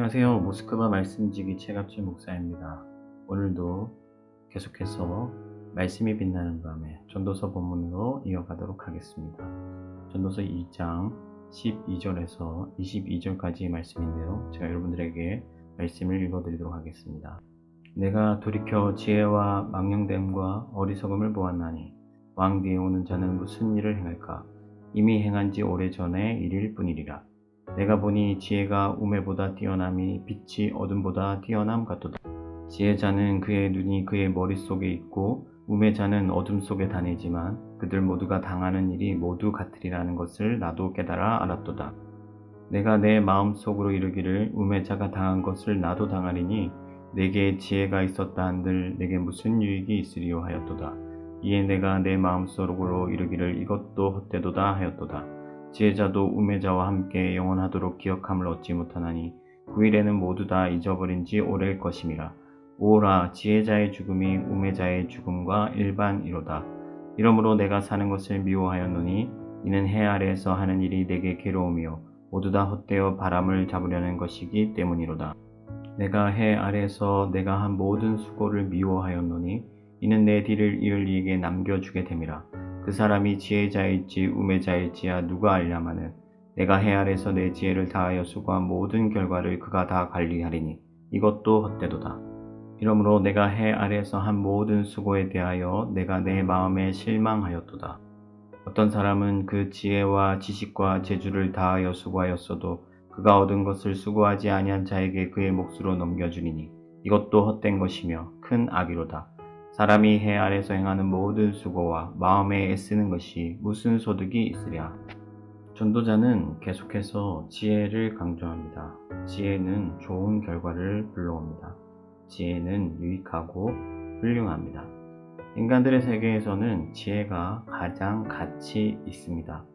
안녕하세요. 모스크바 말씀지기 최갑질 목사입니다. 오늘도 계속해서 말씀이 빛나는 밤에 전도서 본문으로 이어가도록 하겠습니다. 전도서 2장 12절에서 22절까지의 말씀인데요. 제가 여러분들에게 말씀을 읽어드리도록 하겠습니다. 내가 돌이켜 지혜와 망령됨과 어리석음을 보았나니 왕 뒤에 오는 자는 무슨 일을 행할까? 이미 행한 지 오래전의 일일 뿐이리라. 내가 보니 지혜가 우매보다 뛰어남이 빛이 어둠보다 뛰어남 같도다. 지혜자는 그의 눈이 그의 머릿속에 있고 우매자는 어둠 속에 다니지만 그들 모두가 당하는 일이 모두 같으리라는 것을 나도 깨달아 알았도다. 내가 내 마음속으로 이르기를 우매자가 당한 것을 나도 당하리니 내게 지혜가 있었다 한들 내게 무슨 유익이 있으리요 하였도다. 이에 내가 내 마음속으로 이르기를 이것도 헛되도다 하였도다. 지혜자도 우매자와 함께 영원하도록 기억함을 얻지 못하나니 후일에는 모두 다 잊어버린 지 오래일 것임이라. 오라 지혜자의 죽음이 우매자의 죽음과 일반이로다. 이러므로 내가 사는 것을 미워하였노니 이는 해 아래에서 하는 일이 내게 괴로움이요 모두 다 헛되어 바람을 잡으려는 것이기 때문이로다. 내가 해 아래에서 내가 한 모든 수고를 미워하였노니 이는 내 뒤를 이을 이에게 남겨주게 됨이라. 그 사람이 지혜자일지 우매자일지야 누가 알냐마는 내가 해 아래에서 내 지혜를 다하여 수고한 모든 결과를 그가 다 관리하리니 이것도 헛되도다. 이러므로 내가 해 아래에서 한 모든 수고에 대하여 내가 내 마음에 실망하였도다. 어떤 사람은 그 지혜와 지식과 재주를 다하여 수고하였어도 그가 얻은 것을 수고하지 아니한 자에게 그의 몫으로 넘겨주리니 이것도 헛된 것이며 큰 악이로다. 사람이 해 아래에서 행하는 모든 수고와 마음에 애쓰는 것이 무슨 소득이 있으랴. 전도자는 계속해서 지혜를 강조합니다. 지혜는 좋은 결과를 불러옵니다. 지혜는 유익하고 훌륭합니다. 인간들의 세계에서는 지혜가 가장 가치 있습니다.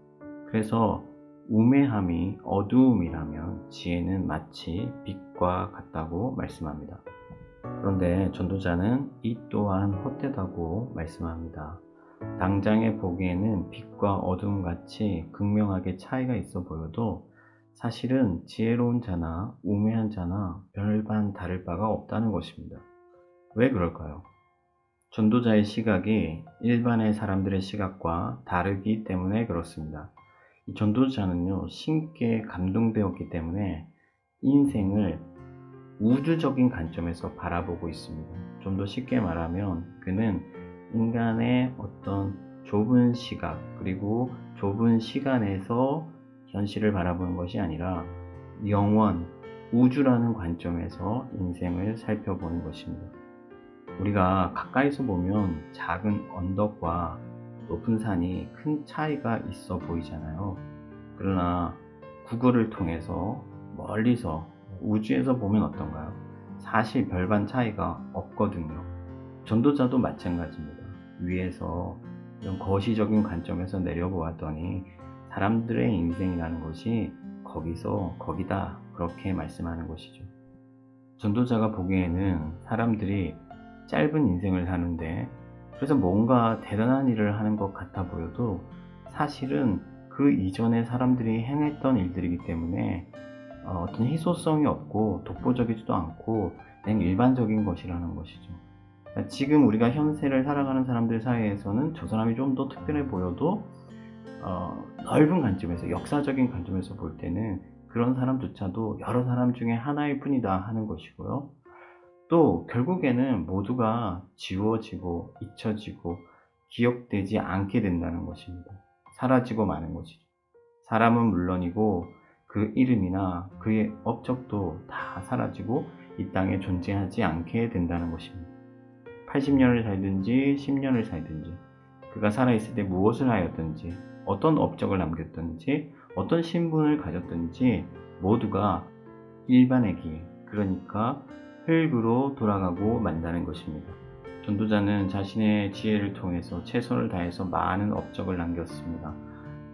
그래서 우매함이 어두움이라면 지혜는 마치 빛과 같다고 말씀합니다. 그런데 전도자는 이 또한 헛되다고 말씀합니다. 당장에 보기에는 빛과 어둠 같이 극명하게 차이가 있어 보여도 사실은 지혜로운 자나 우매한 자나 별반 다를 바가 없다는 것입니다. 왜 그럴까요? 전도자의 시각이 일반의 사람들의 시각과 다르기 때문에 그렇습니다. 이 전도자는요, 신께 감동되었기 때문에 인생을 우주적인 관점에서 바라보고 있습니다. 좀 더 쉽게 말하면 그는 인간의 어떤 좁은 시각 그리고 좁은 시간에서 현실을 바라보는 것이 아니라 영원, 우주라는 관점에서 인생을 살펴보는 것입니다. 우리가 가까이서 보면 작은 언덕과 높은 산이 큰 차이가 있어 보이잖아요. 그러나 구글을 통해서 멀리서 우주에서 보면 어떤가요? 사실 별반 차이가 없거든요. 전도자도 마찬가지입니다. 위에서 이런 거시적인 관점에서 내려보았더니 사람들의 인생이라는 것이 거기서 거기다 그렇게 말씀하는 것이죠. 전도자가 보기에는 사람들이 짧은 인생을 사는데 그래서 뭔가 대단한 일을 하는 것 같아 보여도 사실은 그 이전에 사람들이 행했던 일들이기 때문에 어떤 희소성이 없고 독보적이지도 않고 그냥 일반적인 것이라는 것이죠. 그러니까 지금 우리가 현세를 살아가는 사람들 사이에서는 저 사람이 좀 더 특별해 보여도 넓은 관점에서 역사적인 관점에서 볼 때는 그런 사람조차도 여러 사람 중에 하나일 뿐이다 하는 것이고요. 또 결국에는 모두가 지워지고 잊혀지고 기억되지 않게 된다는 것입니다. 사라지고 마는 것이죠. 사람은 물론이고 그 이름이나 그의 업적도 다 사라지고 이 땅에 존재하지 않게 된다는 것입니다. 80년을 살든지 10년을 살든지 그가 살아있을 때 무엇을 하였든지 어떤 업적을 남겼든지 어떤 신분을 가졌든지 모두가 일반의 길, 그러니까 흙으로 돌아가고 만다는 것입니다. 전도자는 자신의 지혜를 통해서 최선을 다해서 많은 업적을 남겼습니다.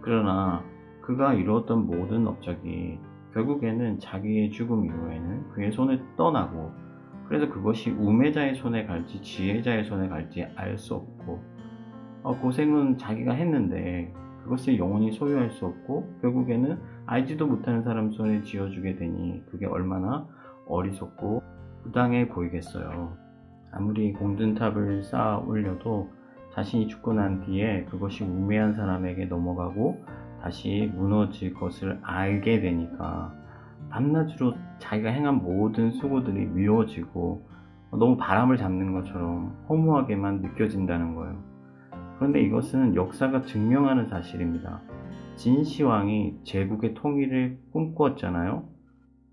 그러나 그가 이루었던 모든 업적이 결국에는 자기의 죽음 이후에는 그의 손을 떠나고 그래서 그것이 우매자의 손에 갈지 지혜자의 손에 갈지 알 수 없고 고생은 자기가 했는데 그것을 영원히 소유할 수 없고 결국에는 알지도 못하는 사람 손에 쥐어주게 되니 그게 얼마나 어리석고 부당해 보이겠어요. 아무리 공든탑을 쌓아 올려도 자신이 죽고 난 뒤에 그것이 우매한 사람에게 넘어가고 다시 무너질 것을 알게 되니까 밤낮으로 자기가 행한 모든 수고들이 미워지고 너무 바람을 잡는 것처럼 허무하게만 느껴진다는 거예요. 그런데 이것은 역사가 증명하는 사실입니다. 진시황이 제국의 통일을 꿈꾸었잖아요.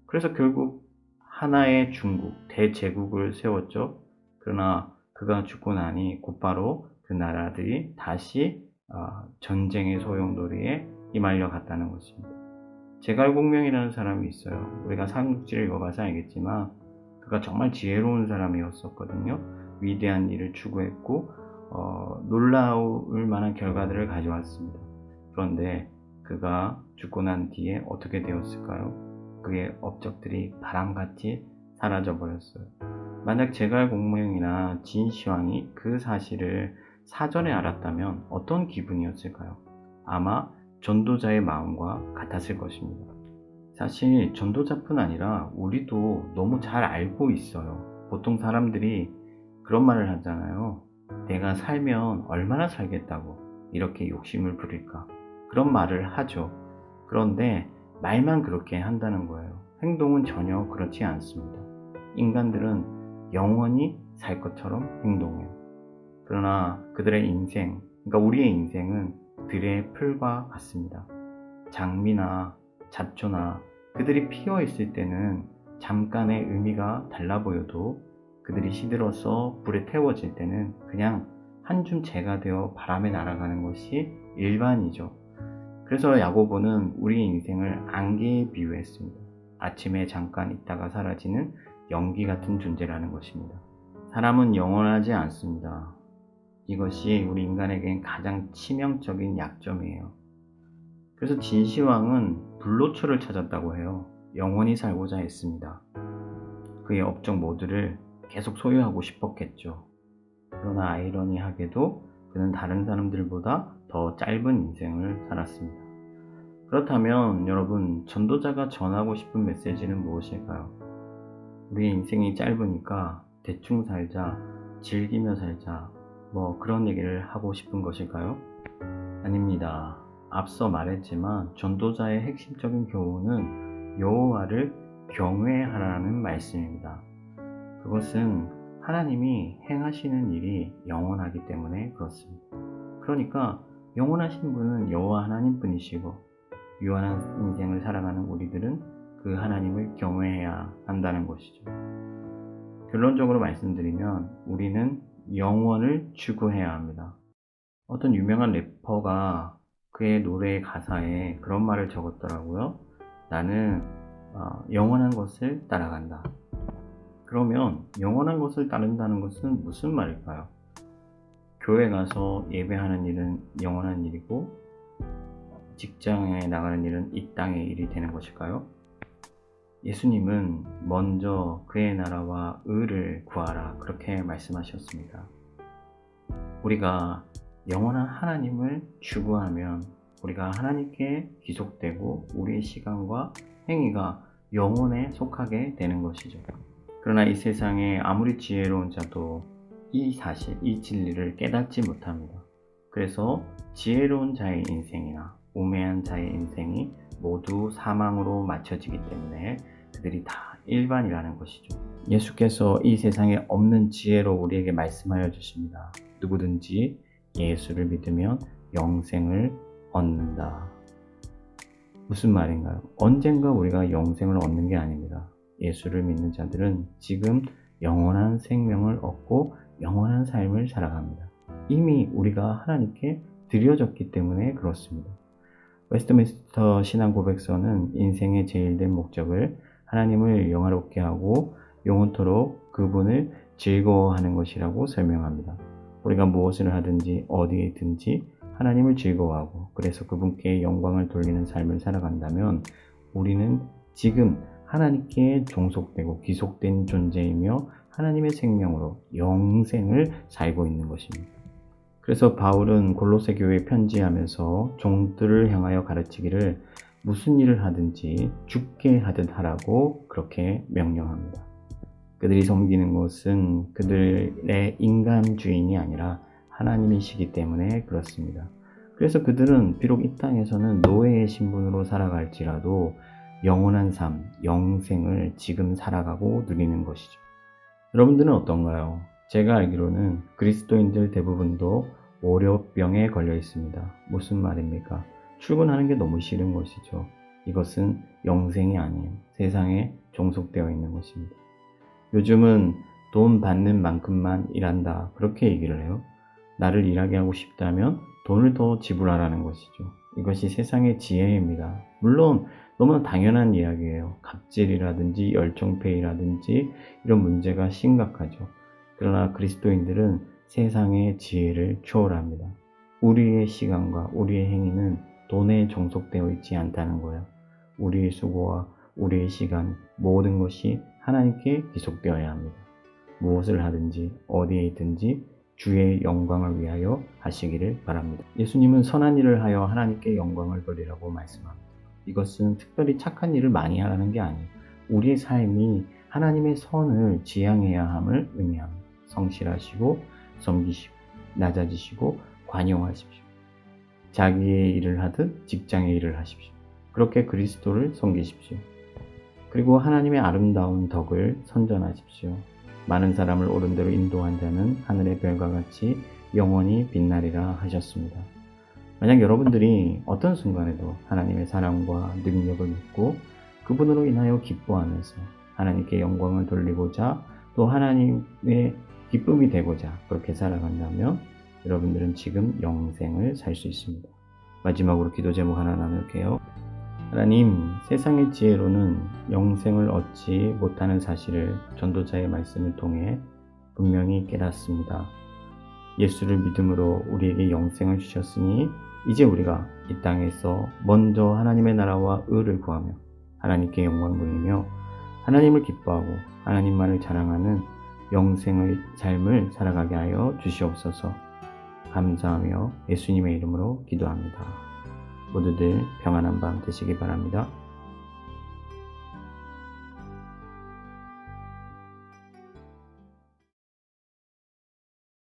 그래서 결국 하나의 중국, 대제국을 세웠죠. 그러나 그가 죽고 나니 곧바로 그 나라들이 다시 전쟁의 소용돌이에 휘말려 갔다는 것입니다. 제갈공명이라는 사람이 있어요. 우리가 삼국지를 읽어봐서 알겠지만 그가 정말 지혜로운 사람이었었거든요. 위대한 일을 추구했고 놀라울 만한 결과들을 가져왔습니다. 그런데 그가 죽고 난 뒤에 어떻게 되었을까요? 그의 업적들이 바람같이 사라져 버렸어요. 만약 제갈공명이나 진시황이 그 사실을 사전에 알았다면 어떤 기분이었을까요? 아마 전도자의 마음과 같았을 것입니다. 사실 전도자뿐 아니라 우리도 너무 잘 알고 있어요. 보통 사람들이 그런 말을 하잖아요. 내가 살면 얼마나 살겠다고 이렇게 욕심을 부릴까? 그런 말을 하죠. 그런데 말만 그렇게 한다는 거예요. 행동은 전혀 그렇지 않습니다. 인간들은 영원히 살 것처럼 행동해요. 그러나 그들의 인생, 그러니까 우리의 인생은 들의 풀과 같습니다. 장미나 잡초나 그들이 피어 있을 때는 잠깐의 의미가 달라 보여도 그들이 시들어서 불에 태워질 때는 그냥 한 줌 재가 되어 바람에 날아가는 것이 일반이죠. 그래서 야고보는 우리의 인생을 안개에 비유했습니다. 아침에 잠깐 있다가 사라지는 연기 같은 존재라는 것입니다. 사람은 영원하지 않습니다. 이것이 우리 인간에겐 가장 치명적인 약점이에요. 그래서 진시황은 불로초를 찾았다고 해요. 영원히 살고자 했습니다. 그의 업적 모두를 계속 소유하고 싶었겠죠. 그러나 아이러니하게도 그는 다른 사람들보다 더 짧은 인생을 살았습니다. 그렇다면 여러분, 전도자가 전하고 싶은 메시지는 무엇일까요? 우리의 인생이 짧으니까 대충 살자, 즐기며 살자, 그런 얘기를 하고 싶은 것일까요? 아닙니다. 앞서 말했지만 전도자의 핵심적인 교훈은 여호와를 경외하라는 말씀입니다. 그것은 하나님이 행하시는 일이 영원하기 때문에 그렇습니다. 그러니까 영원하신 분은 여호와 하나님뿐이시고 유한한 인생을 살아가는 우리들은 그 하나님을 경외해야 한다는 것이죠. 결론적으로 말씀드리면 우리는 영원을 추구해야 합니다. 어떤 유명한 래퍼가 그의 노래의 가사에 그런 말을 적었더라고요. 나는 영원한 것을 따라간다. 그러면 영원한 것을 따른다는 것은 무슨 말일까요? 교회 가서 예배하는 일은 영원한 일이고 직장에 나가는 일은 이 땅의 일이 되는 것일까요? 예수님은 먼저 그의 나라와 의를 구하라 그렇게 말씀하셨습니다. 우리가 영원한 하나님을 추구하면 우리가 하나님께 귀속되고 우리의 시간과 행위가 영혼에 속하게 되는 것이죠. 그러나 이 세상에 아무리 지혜로운 자도 이 사실, 이 진리를 깨닫지 못합니다. 그래서 지혜로운 자의 인생이나 우매한 자의 인생이 모두 사망으로 맞춰지기 때문에 그들이 다 일반이라는 것이죠. 예수께서 이 세상에 없는 지혜로 우리에게 말씀하여 주십니다. 누구든지 예수를 믿으면 영생을 얻는다. 무슨 말인가요? 언젠가 우리가 영생을 얻는 게 아닙니다. 예수를 믿는 자들은 지금 영원한 생명을 얻고 영원한 삶을 살아갑니다. 이미 우리가 하나님께 드려졌기 때문에 그렇습니다. 웨스트민스터 신앙고백서는 인생의 제일된 목적을 하나님을 영화롭게 하고 영원토록 그분을 즐거워하는 것이라고 설명합니다. 우리가 무엇을 하든지 어디에 있든지 하나님을 즐거워하고 그래서 그분께 영광을 돌리는 삶을 살아간다면 우리는 지금 하나님께 종속되고 귀속된 존재이며 하나님의 생명으로 영생을 살고 있는 것입니다. 그래서 바울은 골로새 교회에 편지하면서 종들을 향하여 가르치기를 무슨 일을 하든지 죽게 하듯 하라고 그렇게 명령합니다. 그들이 섬기는 것은 그들의 인간주의이 아니라 하나님이시기 때문에 그렇습니다. 그래서 그들은 비록 이 땅에서는 노예의 신분으로 살아갈지라도 영원한 삶, 영생을 지금 살아가고 누리는 것이죠. 여러분들은 어떤가요? 제가 알기로는 그리스도인들 대부분도 월요병에 걸려 있습니다. 무슨 말입니까? 출근하는 게 너무 싫은 것이죠. 이것은 영생이 아니에요. 세상에 종속되어 있는 것입니다. 요즘은 돈 받는 만큼만 일한다. 그렇게 얘기를 해요. 나를 일하게 하고 싶다면 돈을 더 지불하라는 것이죠. 이것이 세상의 지혜입니다. 물론 너무나 당연한 이야기예요. 갑질이라든지 열정페이라든지 이런 문제가 심각하죠. 그러나 그리스도인들은 세상의 지혜를 초월합니다. 우리의 시간과 우리의 행위는 돈에 종속되어 있지 않다는 거예요. 우리의 수고와 우리의 시간, 모든 것이 하나님께 기속되어야 합니다. 무엇을 하든지 어디에 있든지 주의 영광을 위하여 하시기를 바랍니다. 예수님은 선한 일을 하여 하나님께 영광을 돌리라고 말씀합니다. 이것은 특별히 착한 일을 많이 하라는 게 아니에요. 우리의 삶이 하나님의 선을 지향해야 함을 의미합니다. 성실하시고 섬기시고 낮아지시고 관용하십시오. 자기의 일을 하듯 직장의 일을 하십시오. 그렇게 그리스도를 섬기십시오. 그리고 하나님의 아름다운 덕을 선전하십시오. 많은 사람을 옳은 대로 인도한 자는 하늘의 별과 같이 영원히 빛나리라 하셨습니다. 만약 여러분들이 어떤 순간에도 하나님의 사랑과 능력을 믿고 그분으로 인하여 기뻐하면서 하나님께 영광을 돌리고자 또 하나님의 기쁨이 되고자 그렇게 살아간다면 여러분들은 지금 영생을 살 수 있습니다. 마지막으로 기도 제목 하나 나눌게요. 하나님, 세상의 지혜로는 영생을 얻지 못하는 사실을 전도자의 말씀을 통해 분명히 깨닫습니다. 예수를 믿음으로 우리에게 영생을 주셨으니 이제 우리가 이 땅에서 먼저 하나님의 나라와 의를 구하며 하나님께 영광 돌리며 하나님을 기뻐하고 하나님만을 자랑하는 영생의 삶을 살아가게 하여 주시옵소서. 감사하며 예수님의 이름으로 기도합니다. 모두들 평안한 밤 되시기 바랍니다.